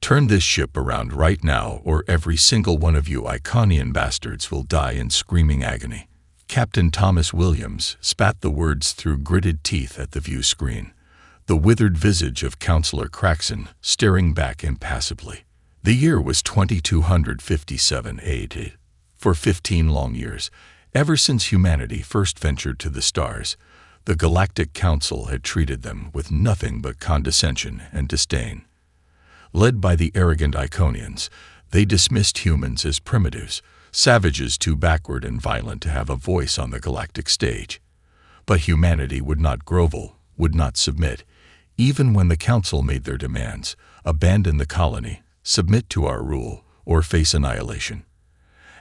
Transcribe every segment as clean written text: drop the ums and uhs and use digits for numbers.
Turn this ship around right now, or every single one of you Iconian bastards will die in screaming agony." Captain Thomas Williams spat the words through gritted teeth at the view screen, the withered visage of Counselor Craxon staring back impassively. The year was 2257 AD. For 15 long years, ever since humanity first ventured to the stars, the Galactic Council had treated them with nothing but condescension and disdain. Led by the arrogant Iconians, they dismissed humans as primitives, savages too backward and violent to have a voice on the galactic stage. But humanity would not grovel, would not submit, even when the Council made their demands: abandon the colony, submit to our rule, or face annihilation.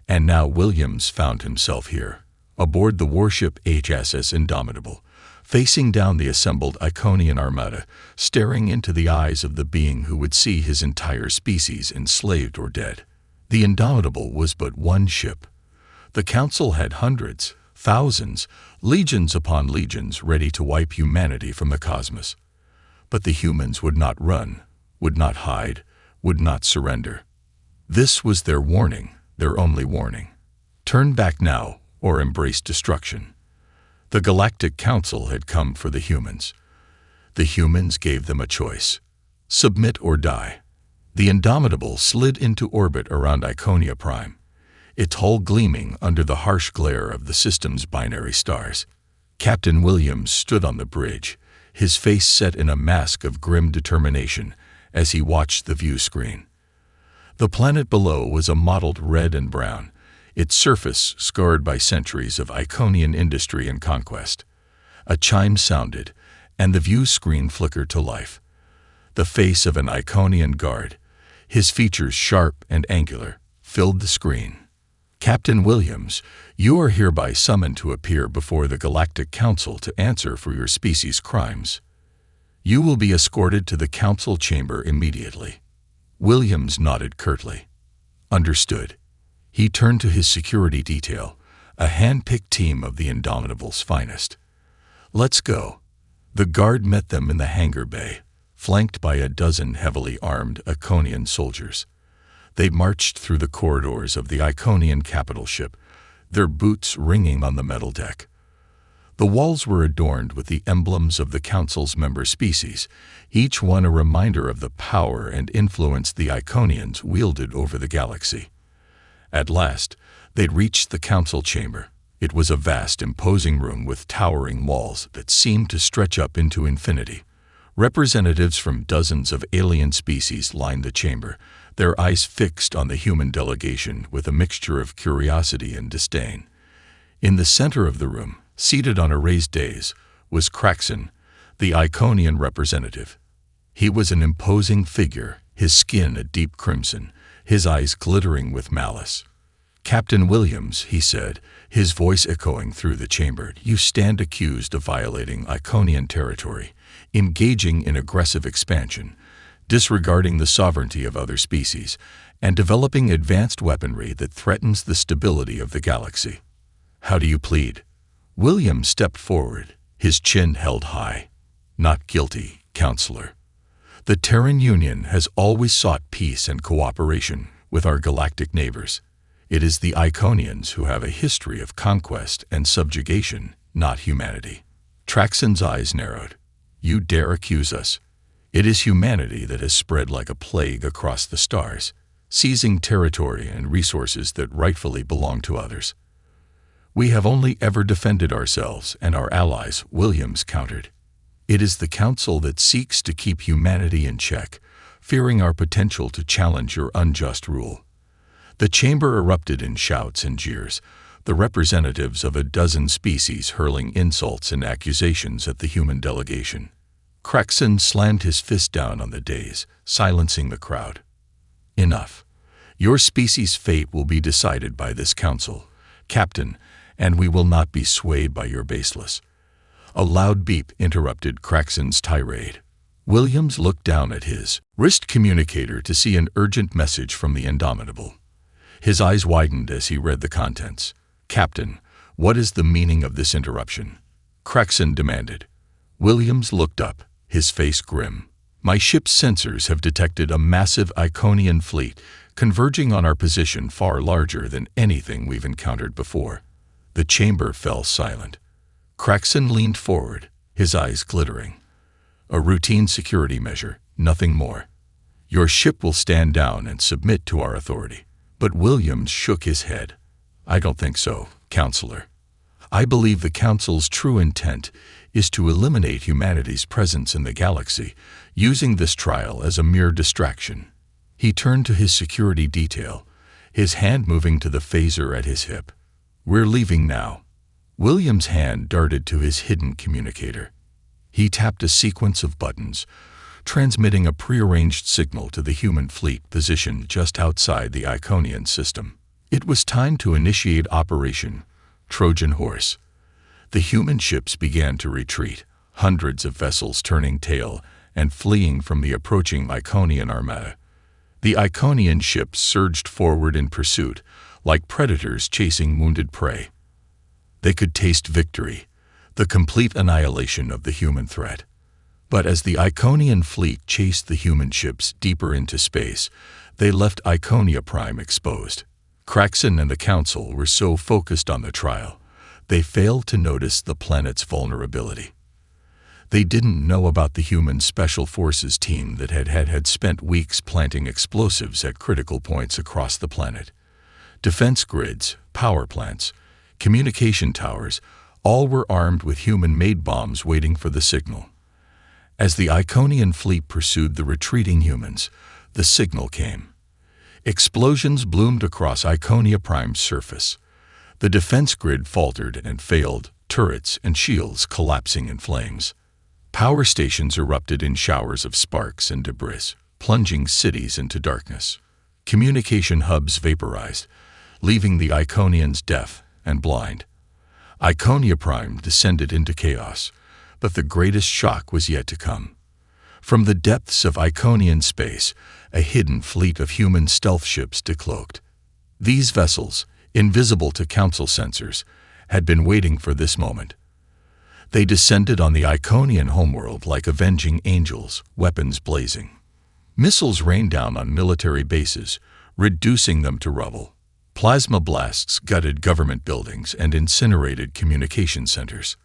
And now Williams found himself here, aboard the warship HSS Indomitable, facing down the assembled Iconian armada, staring into the eyes of the being who would see his entire species enslaved or dead. The Indomitable was but one ship. The Council had hundreds, thousands, legions upon legions ready to wipe humanity from the cosmos. But the humans would not run, would not hide, would not surrender. This was their warning, their only warning. Turn back now, or embrace destruction. The Galactic Council had come for the humans. The humans gave them a choice: submit or die. The Indomitable slid into orbit around Iconia Prime, its hull gleaming under the harsh glare of the system's binary stars. Captain Williams stood on the bridge, his face set in a mask of grim determination as he watched the view screen. The planet below was a mottled red and brown, its surface scarred by centuries of Iconian industry and conquest. A chime sounded, and the view screen flickered to life. The face of an Iconian guard, his features sharp and angular, filled the screen. "Captain Williams, you are hereby summoned to appear before the Galactic Council to answer for your species' crimes. You will be escorted to the Council chamber immediately." Williams nodded curtly. "Understood." He turned to his security detail, a hand-picked team of the Indomitable's finest. "Let's go." The guard met them in the hangar bay, flanked by a dozen heavily armed Iconian soldiers. They marched through the corridors of the Iconian capital ship, their boots ringing on the metal deck. The walls were adorned with the emblems of the Council's member species, each one a reminder of the power and influence the Iconians wielded over the galaxy. At last, they'd reached the Council chamber. It was a vast, imposing room with towering walls that seemed to stretch up into infinity. Representatives from dozens of alien species lined the chamber, their eyes fixed on the human delegation with a mixture of curiosity and disdain. In the center of the room, seated on a raised dais, was Craxon, the Iconian representative. He was an imposing figure, his skin a deep crimson, his eyes glittering with malice. "Captain Williams," he said, his voice echoing through the chamber, "you stand accused of violating Iconian territory, engaging in aggressive expansion, disregarding the sovereignty of other species, and developing advanced weaponry that threatens the stability of the galaxy. How do you plead?" Williams stepped forward, his chin held high. "Not guilty, Counselor. The Terran Union has always sought peace and cooperation with our galactic neighbors. It is the Iconians who have a history of conquest and subjugation, not humanity." Traxon's eyes narrowed. "You dare accuse us? It is humanity that has spread like a plague across the stars, seizing territory and resources that rightfully belong to others. We have only ever defended ourselves and our allies," Williams countered. "It is the Council that seeks to keep humanity in check, fearing our potential to challenge your unjust rule." The chamber erupted in shouts and jeers, the representatives of a dozen species hurling insults and accusations at the human delegation. Craxon slammed his fist down on the dais, silencing the crowd. "Enough. Your species' fate will be decided by this Council, Captain, and we will not be swayed by your baseless." A loud beep interrupted Craxon's tirade. Williams looked down at his wrist communicator to see an urgent message from the Indomitable. His eyes widened as he read the contents. "Captain, what is the meaning of this interruption?" Craxon demanded. Williams looked up, his face grim. My ship's sensors have detected a massive Iconian fleet converging on our position far larger than anything we've encountered before. The chamber fell silent. Craxon leaned forward, his eyes glittering. A routine security measure, nothing more. Your ship will stand down and submit to our authority. But Williams shook his head. I don't think so, Counselor. I believe the Council's true intent is to eliminate humanity's presence in the galaxy, using this trial as a mere distraction. He turned to his security detail, his hand moving to the phaser at his hip. We're leaving now. Williams' hand darted to his hidden communicator. He tapped a sequence of buttons, transmitting a prearranged signal to the human fleet positioned just outside the Iconian system. It was time to initiate Operation Trojan Horse. The human ships began to retreat, hundreds of vessels turning tail and fleeing from the approaching Iconian armada. The Iconian ships surged forward in pursuit, like predators chasing wounded prey. They could taste victory, the complete annihilation of the human threat. But as the Iconian fleet chased the human ships deeper into space, they left Iconia Prime exposed. Craxon and the Council were so focused on the trial, they failed to notice the planet's vulnerability. They didn't know about the human Special Forces team that had spent weeks planting explosives at critical points across the planet. Defense grids, power plants, communication towers, all were armed with human-made bombs waiting for the signal. As the Iconian fleet pursued the retreating humans, the signal came. Explosions bloomed across Iconia Prime's surface. The defense grid faltered and failed, turrets and shields collapsing in flames. Power stations erupted in showers of sparks and debris, plunging cities into darkness. Communication hubs vaporized, leaving the Iconians deaf and blind. Iconia Prime descended into chaos, but the greatest shock was yet to come. From the depths of Iconian space, a hidden fleet of human stealth ships decloaked. These vessels, invisible to Council sensors, had been waiting for this moment. They descended on the Iconian homeworld like avenging angels, weapons blazing. Missiles rained down on military bases, reducing them to rubble. Plasma blasts gutted government buildings and incinerated communication centers.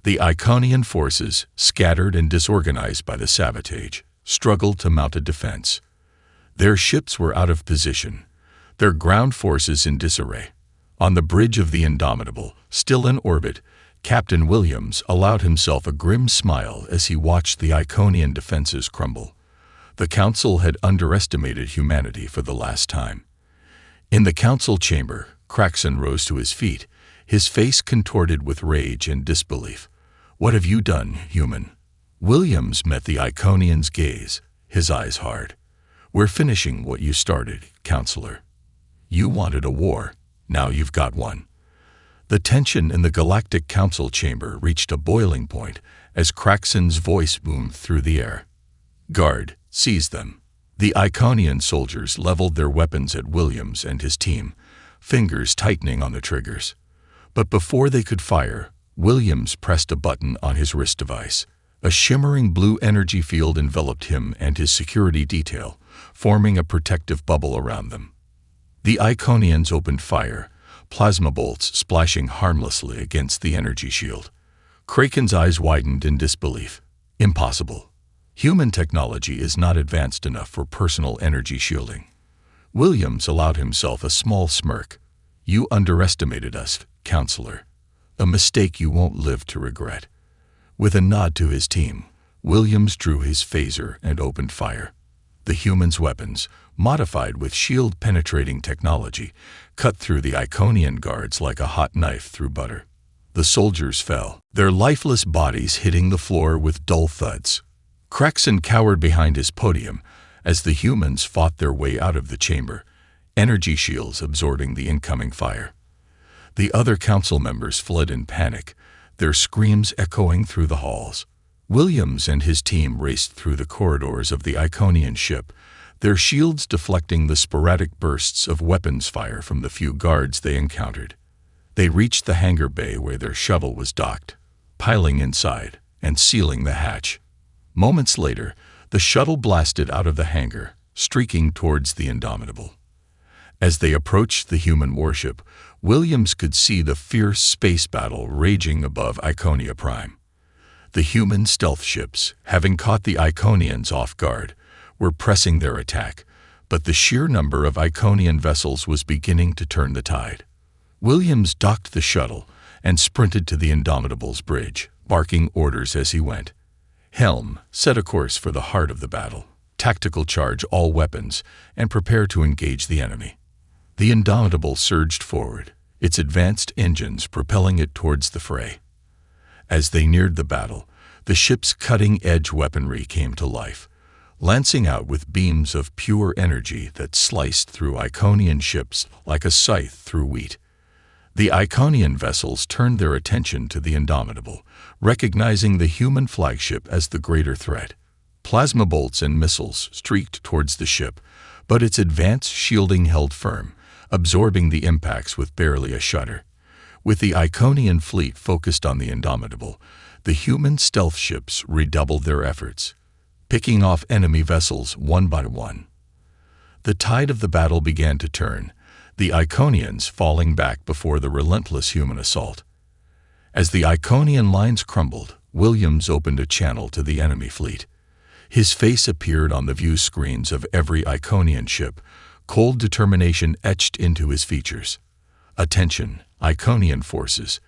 The Iconian forces, scattered and disorganized by the sabotage, struggled to mount a defense. Their ships were out of position, their ground forces in disarray. On the bridge of the Indomitable, still in orbit, Captain Williams allowed himself a grim smile as he watched the Iconian defenses crumble. The Council had underestimated humanity for the last time. In the Council chamber, Craxon rose to his feet, his face contorted with rage and disbelief. What have you done, human? Williams met the Iconian's gaze, his eyes hard. We're finishing what you started, Counselor. You wanted a war, now you've got one. The tension in the Galactic Council chamber reached a boiling point as Craxon's voice boomed through the air. Guard, seize them. The Iconian soldiers leveled their weapons at Williams and his team, fingers tightening on the triggers. But before they could fire, Williams pressed a button on his wrist device. A shimmering blue energy field enveloped him and his security detail, forming a protective bubble around them. The Iconians opened fire, plasma bolts splashing harmlessly against the energy shield. Kraken's eyes widened in disbelief. Impossible. Human technology is not advanced enough for personal energy shielding. Williams allowed himself a small smirk. You underestimated us, Counselor. A mistake you won't live to regret. With a nod to his team, Williams drew his phaser and opened fire. The humans' weapons, modified with shield-penetrating technology, cut through the Iconian guards like a hot knife through butter. The soldiers fell, their lifeless bodies hitting the floor with dull thuds. Craxon cowered behind his podium as the humans fought their way out of the chamber, energy shields absorbing the incoming fire. The other council members fled in panic, their screams echoing through the halls. Williams and his team raced through the corridors of the Iconian ship, their shields deflecting the sporadic bursts of weapons fire from the few guards they encountered. They reached the hangar bay where their shuttle was docked, piling inside and sealing the hatch. Moments later, The shuttle blasted out of the hangar, streaking towards the Indomitable. As they approached the human warship, Williams could see the fierce space battle raging above Iconia Prime. The human stealth ships, having caught the Iconians off guard, were pressing their attack, but the sheer number of Iconian vessels was beginning to turn the tide. Williams docked the shuttle and sprinted to the Indomitable's bridge, barking orders as he went. Helm, set a course for the heart of the battle. Tactical charge all weapons and prepare to engage the enemy. The Indomitable surged forward, its advanced engines propelling it towards the fray. As they neared the battle, the ship's cutting-edge weaponry came to life, lancing out with beams of pure energy that sliced through Iconian ships like a scythe through wheat. The Iconian vessels turned their attention to the Indomitable, recognizing the human flagship as the greater threat. Plasma bolts and missiles streaked towards the ship, but its advanced shielding held firm, absorbing the impacts with barely a shudder. With the Iconian fleet focused on the Indomitable, the human stealth ships redoubled their efforts, picking off enemy vessels one by one. The tide of the battle began to turn, the Iconians falling back before the relentless human assault. As the Iconian lines crumbled, Williams opened a channel to the enemy fleet. His face appeared on the view screens of every Iconian ship, cold determination etched into his features. Attention, Iconian forces.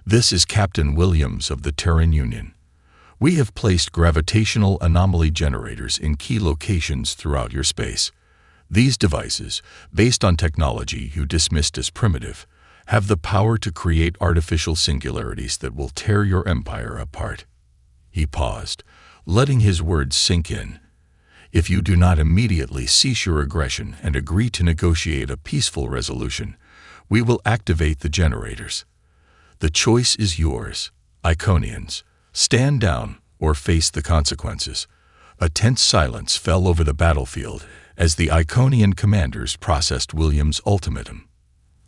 This is Captain Williams of the Terran Union. We have placed gravitational anomaly generators in key locations throughout your space. These devices, based on technology you dismissed as primitive, have the power to create artificial singularities that will tear your empire apart. He paused, letting his words sink in. If you do not immediately cease your aggression and agree to negotiate a peaceful resolution, we will activate the generators. The choice is yours, Iconians. Stand down or face the consequences. A tense silence fell over the battlefield as the Iconian commanders processed Williams' ultimatum.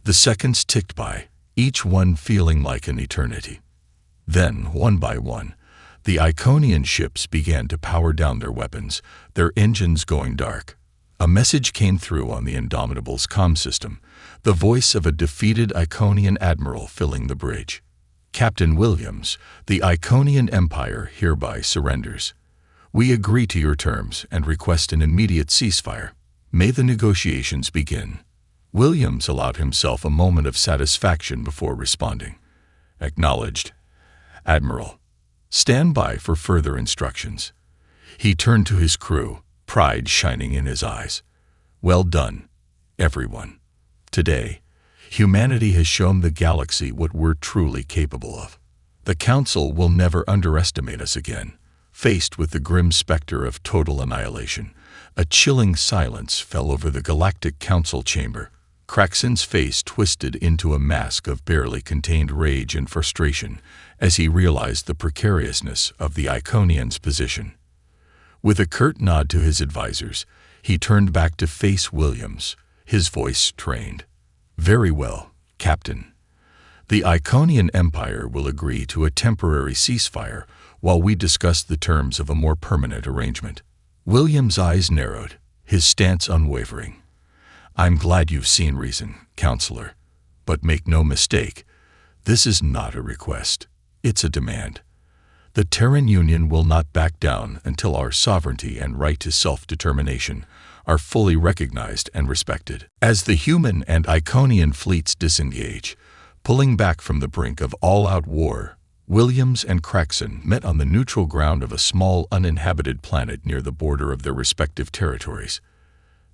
The seconds ticked by, each one feeling like an eternity. Then, one by one, the Iconian ships began to power down their weapons, their engines going dark. A message came through on the Indomitable's comm system, the voice of a defeated Iconian admiral filling the bridge. Captain Williams, the Iconian Empire hereby surrenders. We agree to your terms and request an immediate ceasefire. May the negotiations begin. Williams allowed himself a moment of satisfaction before responding. Acknowledged. Admiral. Stand by for further instructions. He turned to his crew, pride shining in his eyes. Well done, everyone. Today, humanity has shown the galaxy what we're truly capable of. The Council will never underestimate us again. Faced with the grim specter of total annihilation, a chilling silence fell over the Galactic Council chamber. Craxon's face twisted into a mask of barely contained rage and frustration as he realized the precariousness of the Iconians' position. With a curt nod to his advisors, he turned back to face Williams, his voice trained. Very well, Captain. The Iconian Empire will agree to a temporary ceasefire while we discuss the terms of a more permanent arrangement. Williams' eyes narrowed, his stance unwavering. I'm glad you've seen reason, Counselor. But make no mistake, this is not a request. It's a demand. The Terran Union will not back down until our sovereignty and right to self-determination are fully recognized and respected. As the human and Iconian fleets disengage, pulling back from the brink of all-out war, Williams and Craxon met on the neutral ground of a small uninhabited planet near the border of their respective territories.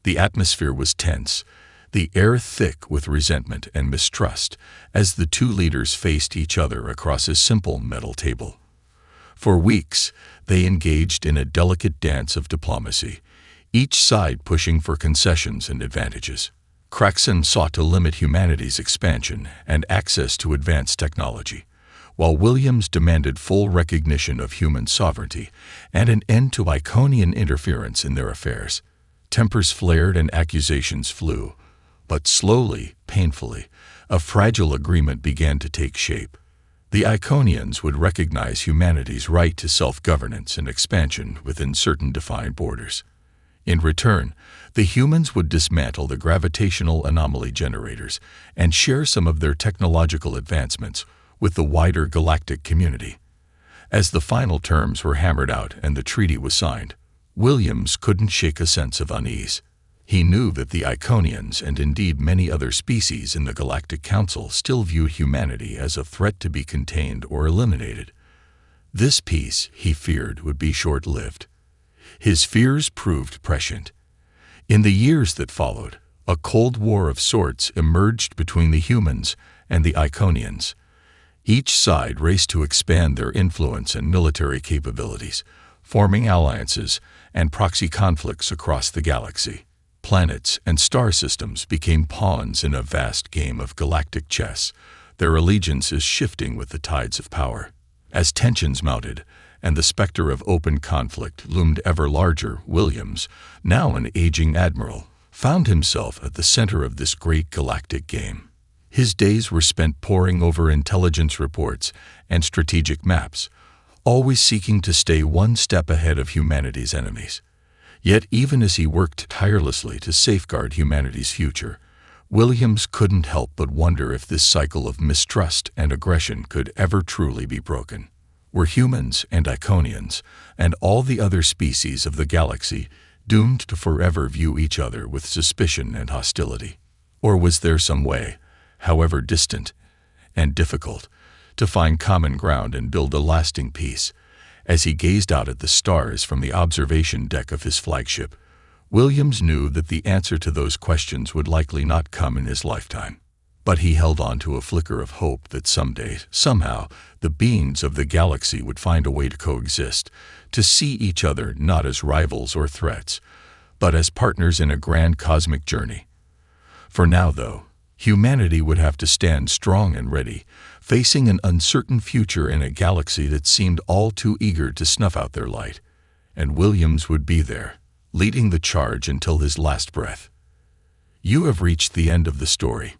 The atmosphere was tense, the air thick with resentment and mistrust as the two leaders faced each other across a simple metal table. For weeks, they engaged in a delicate dance of diplomacy, each side pushing for concessions and advantages. Craxon sought to limit humanity's expansion and access to advanced technology, while Williams demanded full recognition of human sovereignty and an end to Iconian interference in their affairs. Tempers flared and accusations flew, but slowly, painfully, a fragile agreement began to take shape. The Iconians would recognize humanity's right to self-governance and expansion within certain defined borders. In return, the humans would dismantle the gravitational anomaly generators and share some of their technological advancements with the wider galactic community. As the final terms were hammered out and the treaty was signed, Williams couldn't shake a sense of unease. He knew that the Iconians and indeed many other species in the Galactic Council still viewed humanity as a threat to be contained or eliminated. This peace, he feared, would be short-lived. His fears proved prescient. In the years that followed, a Cold War of sorts emerged between the humans and the Iconians. Each side raced to expand their influence and military capabilities, forming alliances and proxy conflicts across the galaxy. Planets and star systems became pawns in a vast game of galactic chess, their allegiances shifting with the tides of power. As tensions mounted and the specter of open conflict loomed ever larger, Williams, now an aging admiral, found himself at the center of this great galactic game. His days were spent poring over intelligence reports and strategic maps, always seeking to stay one step ahead of humanity's enemies. Yet even as he worked tirelessly to safeguard humanity's future, Williams couldn't help but wonder if this cycle of mistrust and aggression could ever truly be broken. Were humans and Iconians and all the other species of the galaxy doomed to forever view each other with suspicion and hostility? Or was there some way, however distant and difficult, to find common ground and build a lasting peace? As he gazed out at the stars from the observation deck of his flagship, Williams knew that the answer to those questions would likely not come in his lifetime. But he held on to a flicker of hope that someday, somehow, the beings of the galaxy would find a way to coexist, to see each other not as rivals or threats, but as partners in a grand cosmic journey. For now, though, humanity would have to stand strong and ready, facing an uncertain future in a galaxy that seemed all too eager to snuff out their light. And Williams would be there, leading the charge until his last breath. You have reached the end of the story.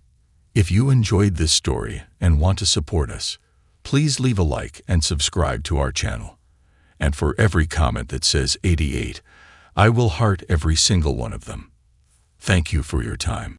If you enjoyed this story and want to support us, please leave a like and subscribe to our channel. And for every comment that says 88, I will heart every single one of them. Thank you for your time.